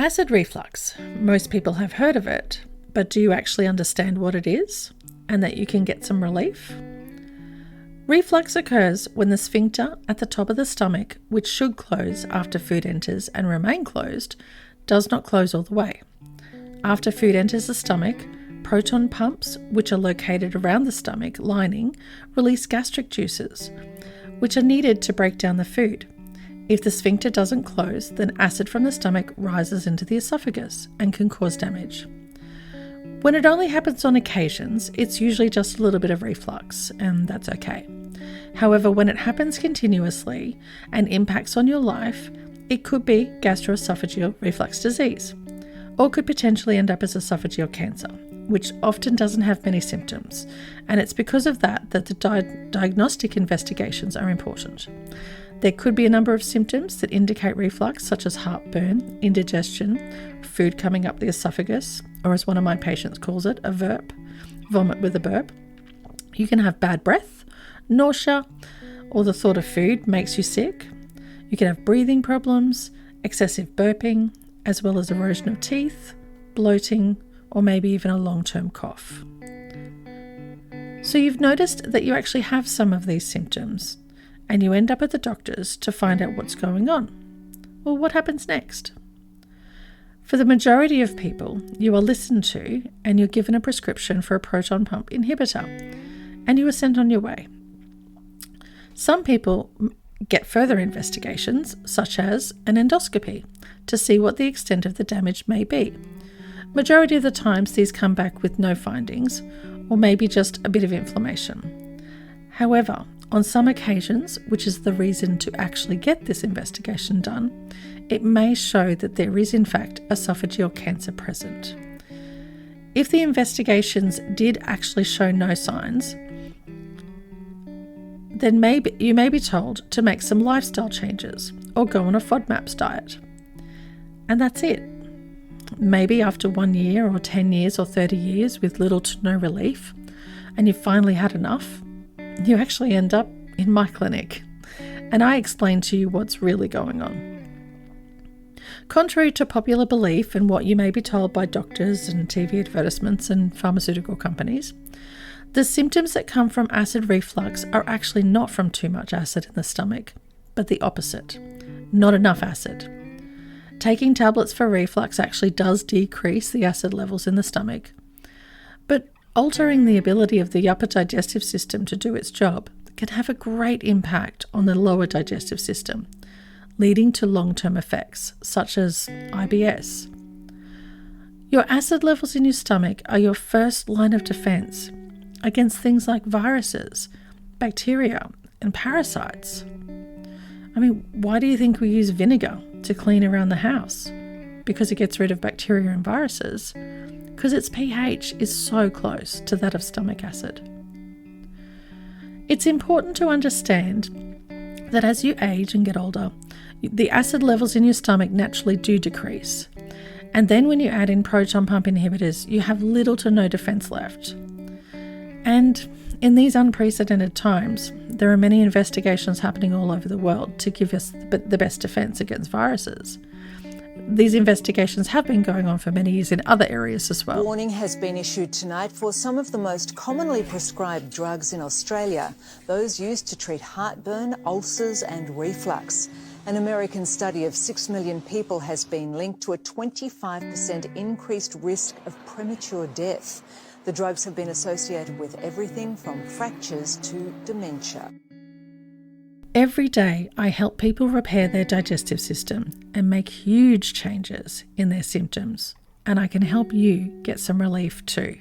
Acid reflux. Most people have heard of it, but do you actually understand what it is and that you can get some relief? Reflux occurs when the sphincter at the top of the stomach, which should close after food enters and remain closed, does not close all the way. After food enters the stomach, proton pumps, which are located around the stomach lining, release gastric juices, which are needed to break down the food. If the sphincter doesn't close, then acid from the stomach rises into the esophagus and can cause damage. When it only happens on occasions, it's usually just a little bit of reflux, and that's okay. However, when it happens continuously and impacts on your life, it could be gastroesophageal reflux disease, or could potentially end up as esophageal cancer, which often doesn't have many symptoms, and it's because of that the diagnostic investigations are important. There could be a number of symptoms that indicate reflux, such as heartburn, indigestion, food coming up the esophagus, or as one of my patients calls it, a verp, vomit with a burp. You can have bad breath, nausea, or the thought of food makes you sick. You can have breathing problems, excessive burping, as well as erosion of teeth, bloating, or maybe even a long-term cough. So you've noticed that you actually have some of these symptoms, and you end up at the doctor's to find out what's going on. Well, what happens next? For the majority of people, you are listened to and you're given a prescription for a proton pump inhibitor, and you are sent on your way. Some people get further investigations, such as an endoscopy, to see what the extent of the damage may be. Majority of the times, these come back with no findings, or maybe just a bit of inflammation. However, on some occasions, which is the reason to actually get this investigation done, it may show that there is in fact esophageal cancer present. If the investigations did actually show no signs, then you may be told to make some lifestyle changes or go on a FODMAPs diet. And that's it. Maybe after 1 year or 10 years or 30 years with little to no relief, and you've finally had enough, you actually end up in my clinic, and I explain to you what's really going on. Contrary to popular belief and what you may be told by doctors and TV advertisements and pharmaceutical companies, the symptoms that come from acid reflux are actually not from too much acid in the stomach, but the opposite, not enough acid. Taking tablets for reflux actually does decrease the acid levels in the stomach, but altering the ability of the upper digestive system to do its job can have a great impact on the lower digestive system, leading to long-term effects such as IBS. Your acid levels in your stomach are your first line of defense against things like viruses, bacteria, and parasites. I mean, why do you think we use vinegar to clean around the house? Because it gets rid of bacteria and viruses. Because its pH is so close to that of stomach acid. It's important to understand that as you age and get older, the acid levels in your stomach naturally do decrease. And then when you add in proton pump inhibitors, you have little to no defense left. And in these unprecedented times, there are many investigations happening all over the world to give us the best defense against viruses. These investigations have been going on for many years in other areas as well. Warning has been issued tonight for some of the most commonly prescribed drugs in Australia, those used to treat heartburn, ulcers and reflux. An American study of 6 million people has been linked to a 25% increased risk of premature death. The drugs have been associated with everything from fractures to dementia. Every day, I help people repair their digestive system and make huge changes in their symptoms, and I can help you get some relief too.